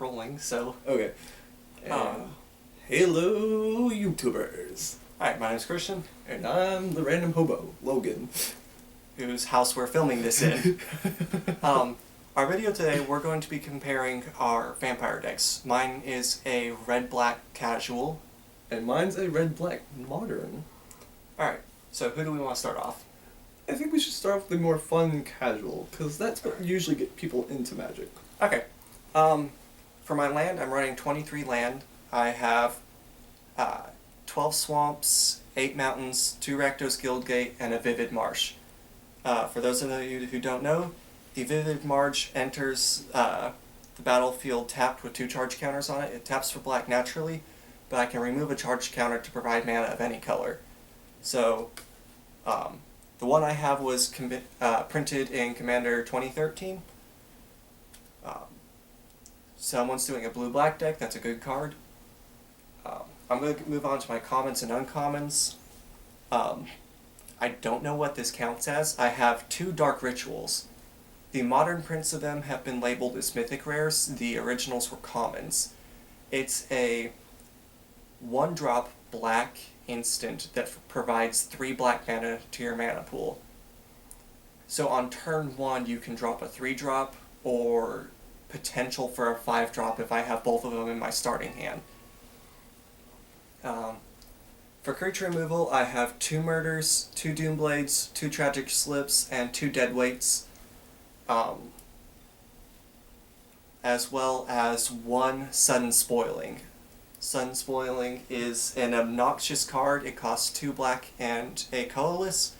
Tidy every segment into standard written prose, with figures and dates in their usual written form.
start rolling, so... Okay. Hello, YouTubers. Alright, my name's Christian. And I'm the random hobo, Logan. Whose house we're filming this in. Our video today, we're going to be comparing our vampire decks. Mine is a red-black casual. And mine's a red-black modern. Alright, so who do we want to start off? I think we should start off with the more fun casual, because that's what usually get people into Magic. Okay. For my land, I'm running 23 land. I have 12 swamps, 8 mountains, 2 Rakdos Guildgate, and a Vivid Marsh. For those of you who don't know, the Vivid Marsh enters the battlefield tapped with 2 charge counters on it. It taps for black naturally, but I can remove a charge counter to provide mana of any color. So, the one I have was printed in Commander 2013. Someone's doing a blue-black deck, that's a good card. I'm going to move on to my commons and uncommons. I don't know what this counts as. I have 2 Dark Rituals. The modern prints of them have been labeled as mythic rares. The originals were commons. It's a 1-drop black instant that provides 3 black mana to your mana pool. So on turn 1 you can drop a 3-drop or potential for a 5-drop if I have both of them in my starting hand. For creature removal, I have 2 Murders, 2 Doomblades, 2 Tragic Slips, and 2 Deadweights, as well as 1 Sudden Spoiling. Sudden Spoiling is an obnoxious card. It costs 2 black and a colorless.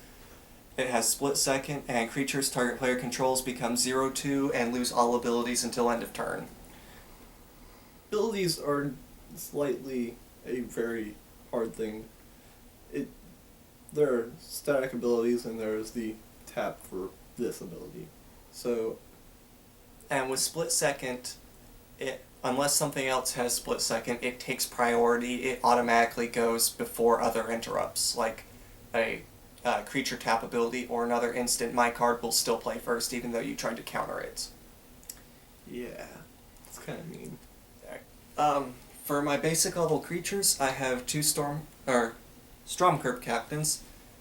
It has Split Second, and creatures target player controls become 0/2 and lose all abilities until end of turn. Abilities are slightly a very hard thing. There are static abilities and there's the tap for this ability. So, and with Split Second, unless something else has Split Second, it takes priority. It automatically goes before other interrupts, like a creature tap ability or another instant. My card will still play first even though you tried to counter it. yeah, it's kind of mean. For my basic level creatures, I have 2 Stromkirk Captains,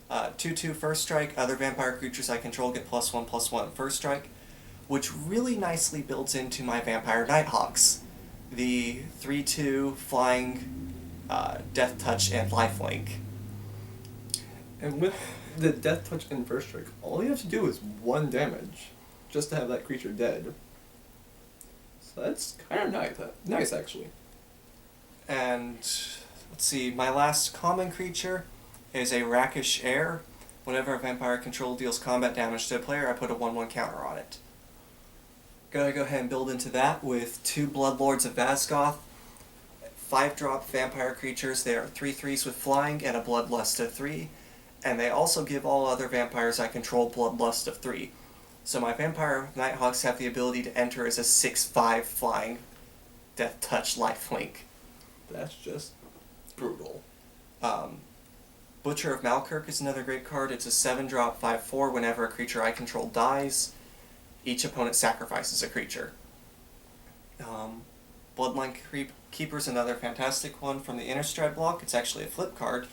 2/2 First Strike. Other vampire creatures I control get +1/+1 First Strike, which really nicely builds into my Vampire Nighthawks. The 3/2 flying, Death Touch, and Lifelink. And with the Death Touch and First Strike, all you have to do is 1 damage just to have that creature dead. So that's kind of nice actually. And let's see, my last common creature is a Rakish Heir. Whenever a vampire control deals combat damage to a player, I put a 1/1 counter on it. Gonna go ahead and build into that with 2 Bloodlords of Vazgoth, 5-drop vampire creatures. They are 3/3s with flying and a Bloodlust of 3, and they also give all other vampires I control Bloodlust of 3. So my Vampire Nighthawks have the ability to enter as a 6/5 flying Death Touch Lifelink. That's just brutal. Butcher of Malkirk is another great card. It's a 7-drop 5/4. Whenever a creature I control dies, each opponent sacrifices a creature. Bloodline Keeper is another fantastic one from the Innistrad block. It's actually a flip card.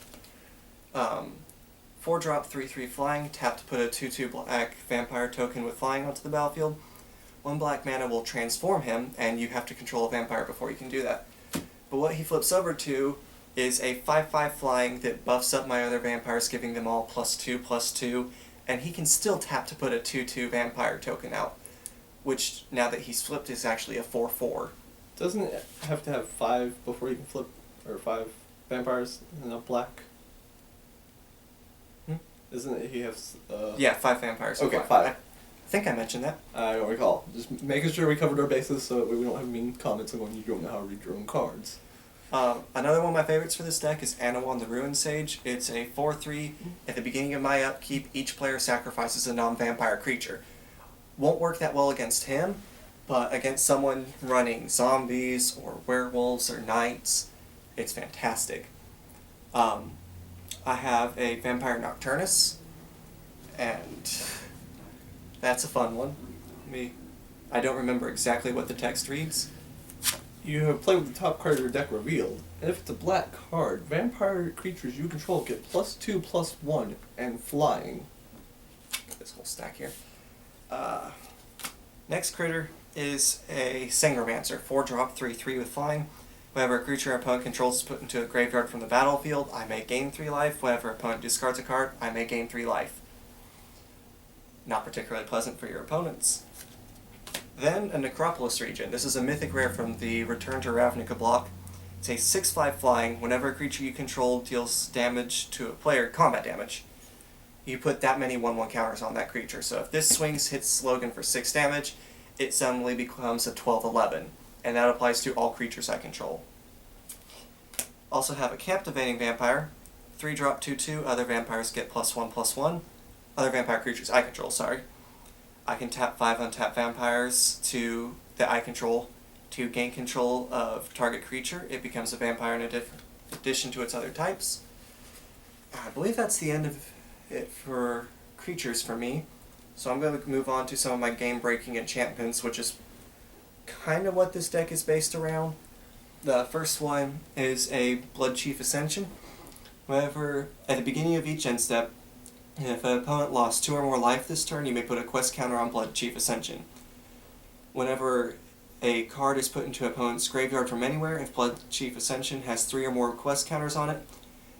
4-drop 3/3 flying. Tap to put a 2/2 black vampire token with flying onto the battlefield. 1 black mana will transform him, and you have to control a vampire before you can do that. But what he flips over to is a 5/5 flying that buffs up my other vampires, giving them all +2/+2, and he can still tap to put a 2/2 vampire token out, which, now that he's flipped, is actually a 4/4. Doesn't it have to have 5 before you can flip, or 5 vampires in a black? Isn't it he has... Yeah, 5 vampires. Okay, 5. I think I mentioned that. I don't recall. Just making sure we covered our bases so that we don't have mean comments on when you don't know how to read your own cards. Another one of my favorites for this deck is Anawan the Ruin Sage. It's a 4/3. At the beginning of my upkeep, each player sacrifices a non-vampire creature. Won't work that well against him, but against someone running zombies or werewolves or knights, it's fantastic. I have a Vampire Nocturnus, and that's a fun one. I don't remember exactly what the text reads. you have play with the top card of your deck revealed, and if it's a black card, vampire creatures you control get +2/+1 and flying. This whole stack here. Next critter is a Sangromancer, 4-drop, 3/3 with flying. Whenever a creature an opponent controls is put into a graveyard from the battlefield, I may gain 3 life. Whenever an opponent discards a card, I may gain 3 life. Not particularly pleasant for your opponents. Then a Necropolis Regent. This is a mythic rare from the Return to Ravnica block. It's a 6/5 flying. Whenever a creature you control deals damage to a player, combat damage, you put that many 1/1 counters on that creature. So if this swings hits Logan for 6 damage, it suddenly becomes a 12/11. And that applies to all creatures I control. Also have a Captivating Vampire. 3-drop, 2/2. Other vampires get +1/+1. Other vampire creatures I control, sorry. I can tap 5 untapped vampires that I control to gain control of target creature. It becomes a vampire in addition to its other types. I believe that's the end of it for creatures for me. So I'm going to move on to some of my game-breaking enchantments, which is kind of what this deck is based around. The first one is a Blood Chief Ascension. Whenever, at the beginning of each end step, if an opponent lost 2 or more life this turn, you may put a quest counter on Blood Chief Ascension. Whenever a card is put into an opponent's graveyard from anywhere, if Blood Chief Ascension has 3 or more quest counters on it,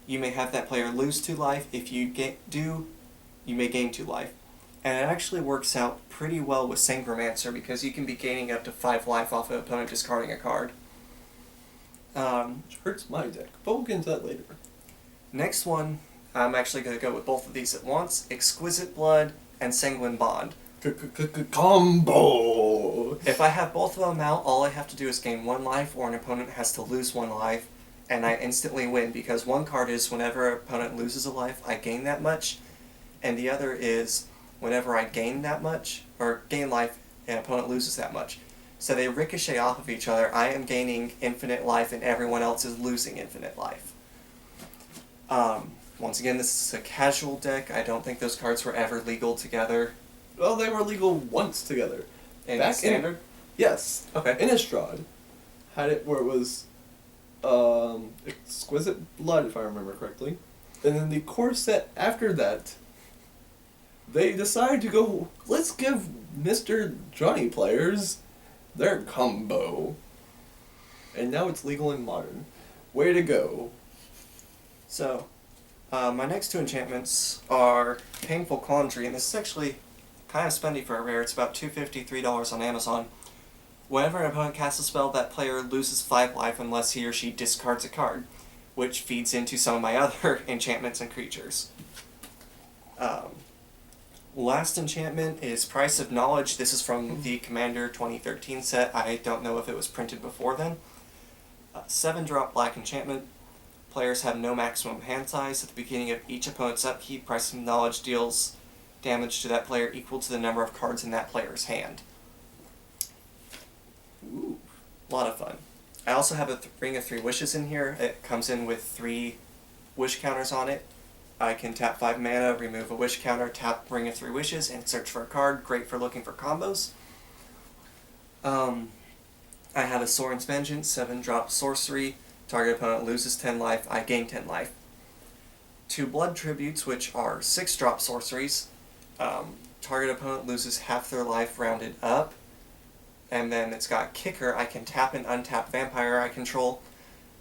you may have that player lose 2 life. If you do, you may gain 2 life. And it actually works out pretty well with Sangromancer because you can be gaining up to 5 life off an opponent discarding a card. Which hurts my deck, but we'll get into that later. Next one, I'm actually going to go with both of these at once. Exquisite Blood and Sanguine Bond. Combo! If I have both of them out, all I have to do is gain 1 life, or an opponent has to lose 1 life, and I instantly win, because one card is whenever an opponent loses a life, I gain that much, and the other is whenever I gain that much, or gain life, and an opponent loses that much. So they ricochet off of each other. I am gaining infinite life, and everyone else is losing infinite life. Once again, this is a casual deck. I don't think those cards were ever legal together. Well, they were legal once together. In Standard? Yes. Okay. Innistrad had it where it was Exquisite Blood, if I remember correctly. And then the core set after that, they decided to go, let's give Mr. Johnny players their combo. And now it's legal in Modern. Way to go. So, my next 2 enchantments are Painful Quandary, and this is actually kind of spendy for a rare. It's about $2.50, $3 on Amazon. Whenever an opponent casts a spell, that player loses 5 life unless he or she discards a card, which feeds into some of my other enchantments and creatures. Last enchantment is Price of Knowledge. This is from the Commander 2013 set. I don't know if it was printed before then. 7-drop black enchantment. Players have no maximum hand size. At the beginning of each opponent's upkeep, Price of Knowledge deals damage to that player equal to the number of cards in that player's hand. Ooh, a lot of fun. I also have a Ring of 3 Wishes in here. It comes in with 3 wish counters on it. I can tap 5 mana, remove a wish counter, tap Ring of 3 Wishes, and search for a card. Great for looking for combos. I have a Sorin's Vengeance, 7-drop sorcery. Target opponent loses 10 life, I gain 10 life. 2 Blood Tributes, which are 6-drop sorceries. Target opponent loses half their life rounded up. And then it's got Kicker. I can tap an untapped vampire I control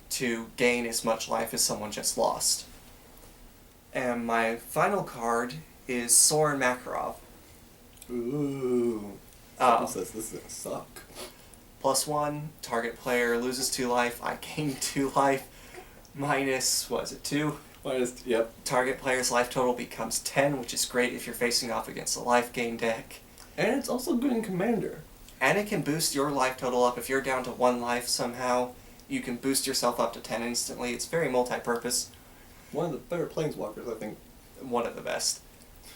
to gain as much life as someone just lost. And my final card is Sorin Makarov. Ooh. Someone says this is gonna suck. +1, target player loses 2 life, I gain 2 life. Minus, what is it, 2? Yep. Target player's life total becomes 10, which is great if you're facing off against a life gain deck. And it's also good in Commander. And it can boost your life total up. If you're down to 1 life somehow, you can boost yourself up to 10 instantly. It's very multi-purpose. One of the better planeswalkers, I think. One of the best.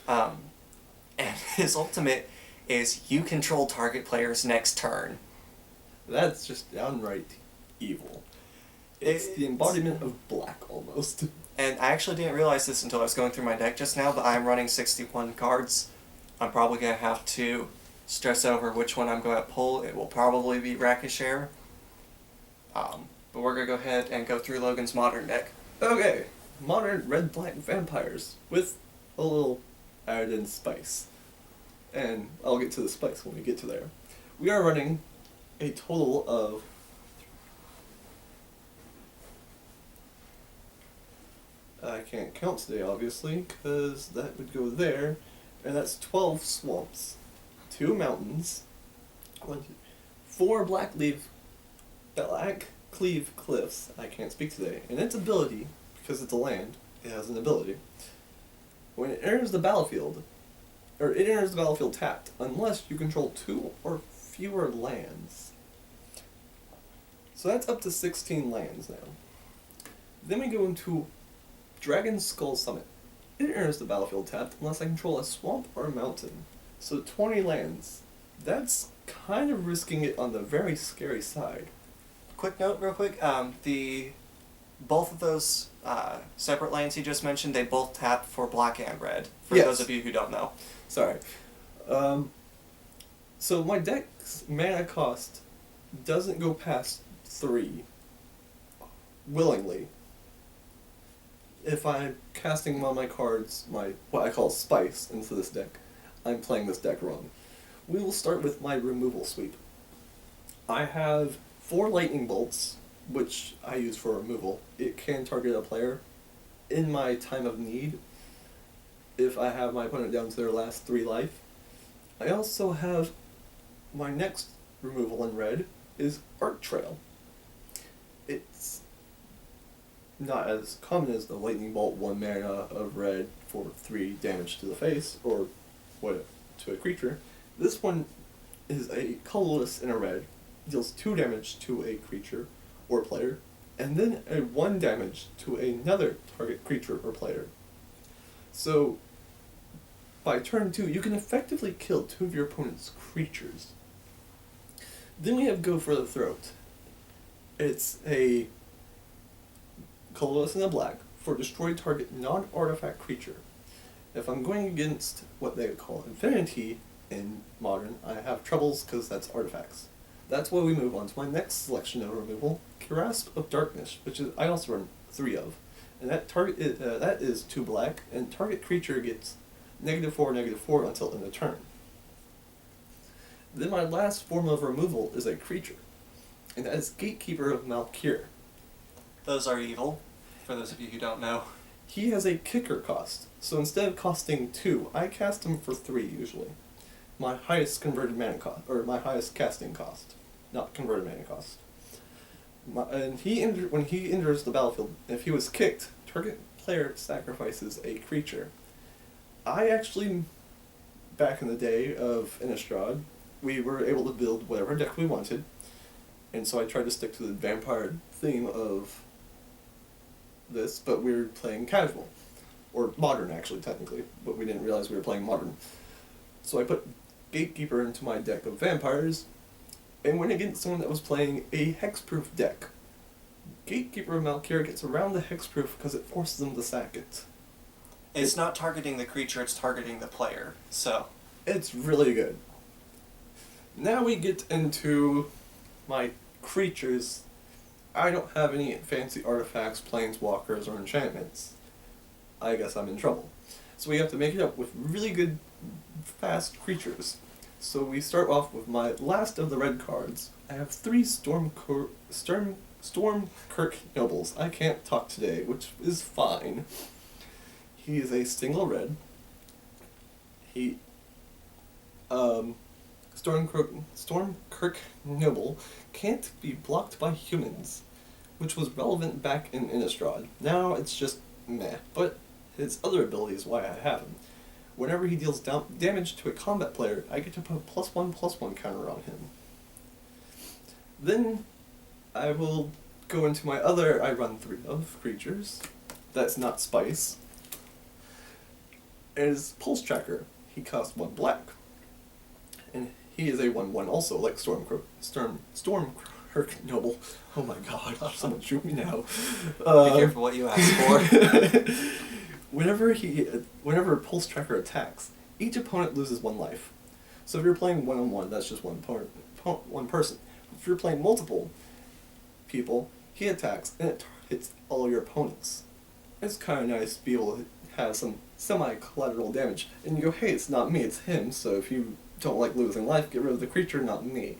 And his ultimate is you control target player's next turn. That's just downright evil. It's the embodiment of black, almost. And I actually didn't realize this until I was going through my deck just now, but I'm running 61 cards. I'm probably going to have to stress over which one I'm going to pull. It will probably be Rakashare. But we're gonna go ahead and go through Logan's modern deck. Okay, modern red-black vampires with a little added in spice. And I'll get to the spice when we get to there. We are running a total of I can't count today, obviously, because that would go there, and that's 12 swamps, 2 mountains, 4 black cleave cliffs. I can't speak today, and its ability, because it's a land, it has an ability. When it enters the battlefield, or it enters the battlefield tapped, unless you control 2 or fewer lands. So that's up to 16 lands now. Then we go into Dragon Skull Summit. It enters the battlefield tapped unless I control a swamp or a mountain. So 20 lands. That's kind of risking it on the very scary side. Quick note, real quick. Both of those separate lands you just mentioned, they both tap for black and red. For Yes. those of you who don't know. Sorry. So my deck's mana cost doesn't go past 3. Willingly. If I'm casting one of my cards, what I call spice, into this deck, I'm playing this deck wrong. We will start with my removal sweep. I have 4 lightning bolts, which I use for removal. It can target a player in my time of need if I have my opponent down to their last 3 life. I also have my next removal in red is Arc Trail. It's not as common as the lightning bolt, 1 mana of red for 3 damage to the face, or what to a creature. This one is a colorless in a red, deals 2 damage to a creature or player, and then a 1 damage to another target creature or player. So, by turn 2, you can effectively kill 2 of your opponent's creatures. Then we have Go for the Throat. It's a colorless and a black for destroy target non-artifact creature. If I'm going against what they call infinity in modern, I have troubles because that's artifacts. That's why we move on to my next selection of removal, Grasp of Darkness, which is I also run 3 of, and that is 2 black, and target creature gets -4/-4 until end of turn. Then my last form of removal is a creature, and that is Gatekeeper of Malkir. Those are evil, for those of you who don't know. He has a kicker cost, so instead of costing 2, I cast him for 3 usually. My highest converted mana cost, or my highest casting cost, not converted mana cost. When he enters the battlefield, if he was kicked, target player sacrifices a creature. I actually, back in the day of Innistrad, we were able to build whatever deck we wanted, and so I tried to stick to the vampire theme of this, but we were playing casual. Or modern, actually, technically, but we didn't realize we were playing modern. So I put Gatekeeper into my deck of vampires, and went against someone that was playing a hexproof deck. Gatekeeper of Malkir gets around the hexproof because it forces them to sack it. It's not targeting the creature, it's targeting the player, so. It's really good. Now we get into my creatures. I don't have any fancy artifacts, planeswalkers, or enchantments. I guess I'm in trouble. So we have to make it up with really good, fast creatures. So we start off with my last of the red cards. I have 3 Stormkirk Nobles. I can't talk today, which is fine. He is a single red. Stormkirk Noble can't be blocked by humans, which was relevant back in Innistrad. Now it's just meh, but his other ability is why I have him. Whenever he deals damage to a combat player, I get to put a +1/+1 counter on him. Then I will go into my other, I run 3 of creatures. That's not spice. It is Pulse Tracker. He costs 1 black. And he is a 1/1 also, like Stormkirk Noble. Oh my god, someone shoot me now. Be careful what you ask for. Whenever Pulse Tracker attacks, each opponent loses 1 life. So if you're playing 1-on-1, that's just one person. If you're playing multiple, people, he attacks, and it hits all your opponents. It's kind of nice to be able to have some semi-collateral damage. And you go, hey, it's not me, it's him, so if you don't like losing life, get rid of the creature, not me.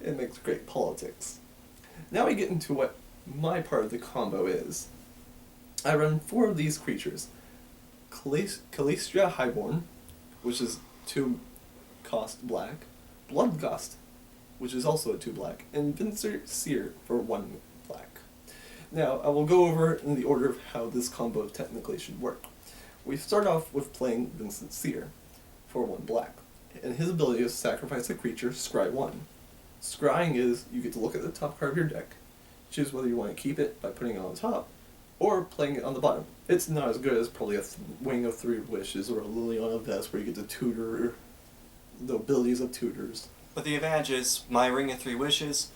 It makes great politics. Now we get into what my part of the combo is. I run 4 of these creatures. Calistria Highborn, which is 2 cost black. Bloodgust, which is also a 2 black. And Vincent Seer for 1 black. Now, I will go over in the order of how this combo technically should work. We start off with playing Vincent Seer for 1 black. And his ability is to sacrifice a creature, scry 1. Scrying is, you get to look at the top card of your deck, choose whether you want to keep it by putting it on top, or playing it on the bottom. It's not as good as probably a Wing of 3 Wishes or a Liliana Vest where you get to tutor the abilities of tutors. But the advantage is, my Ring of 3 Wishes,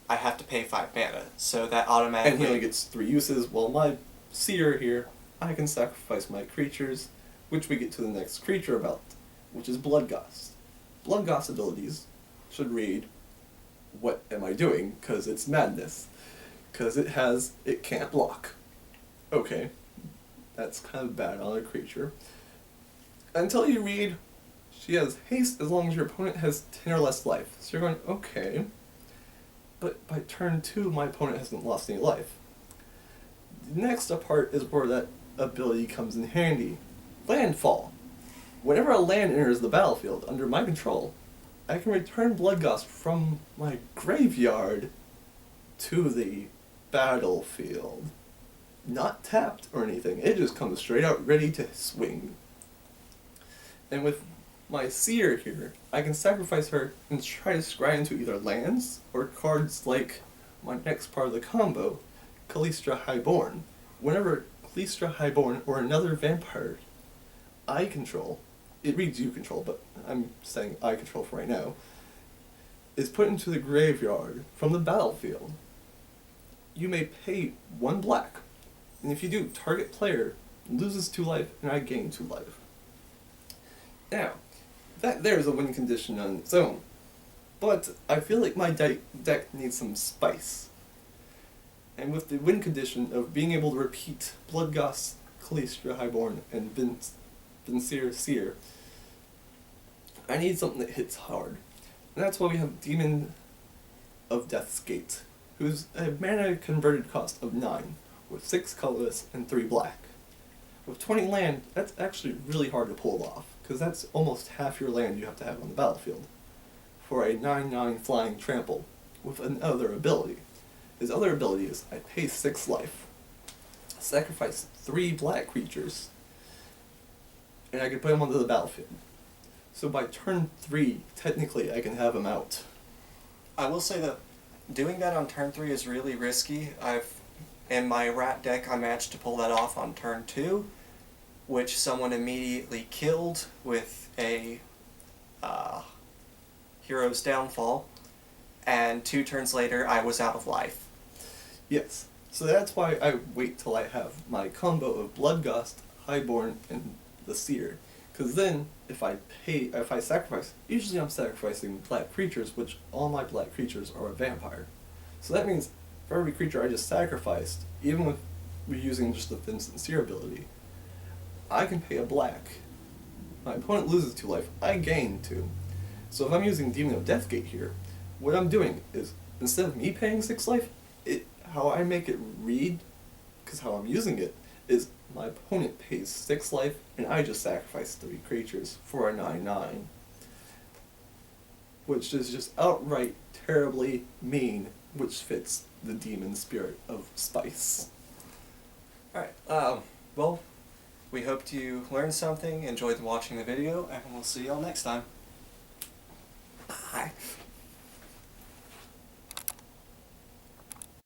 I have to pay 5 mana, so that automatically... And he only gets 3 uses, while my Seer here, I can sacrifice my creatures, which we get to the next creature about, which is Bloodgust. Bloodgust abilities should read, what am I doing? Because it's madness. Because it can't block. Okay, that's kind of bad on a creature. Until you read, she has haste as long as your opponent has 10 or less life. So you're going, okay, but by turn 2 my opponent hasn't lost any life. The next part is where that ability comes in handy. Landfall. Whenever a land enters the battlefield under my control, I can return Bloodgust from my graveyard to the battlefield. Not tapped or anything, it just comes straight out ready to swing. And with my Seer here, I can sacrifice her and try to scry into either lands or cards like my next part of the combo, Calistria Highborn. Whenever Calistria Highborn or another vampire I control, it reads you control, but I'm saying I control for right now, is put into the graveyard from the battlefield, you may pay 1 black. And if you do, target player loses 2 life and I gain 2 life. Now, that there is a win condition on its own. But I feel like my deck needs some spice. And with the win condition of being able to repeat Bloodgust, Calistria Highborn, and Vincere Seer, I need something that hits hard. And that's why we have Demon of Death's Gate, who's a mana converted cost of 9, with 6 colorless and 3 black. With 20 land, that's actually really hard to pull off, because that's almost half your land you have to have on the battlefield, for a 9/9 flying trample, with another ability. His other ability is, I pay 6 life, sacrifice 3 black creatures, and I can put them onto the battlefield. So by turn 3, technically I can have him out. I will say that doing that on turn 3 is really risky. In my rat deck, I managed to pull that off on turn 2, which someone immediately killed with a Hero's Downfall, and 2 turns later I was out of life. Yes, so that's why I wait till I have my combo of Bloodgust, Highborn, and the Seer. Because then, if I sacrifice, usually I'm sacrificing black creatures, which all my black creatures are a vampire. So that means for every creature I just sacrificed, even with using just the Vincent Seer ability, I can pay a black. My opponent loses 2 life, I gain 2. So if I'm using Demon of Deathgate here, what I'm doing is, instead of me paying 6 life, how I make it read, because how I'm using it, is my opponent pays 6 life, and I just sacrifice 3 creatures for a 9/9. Which is just outright terribly mean, which fits the demon spirit of spice. Alright, well, we hope you learned something, enjoyed watching the video, and we'll see y'all next time. Bye.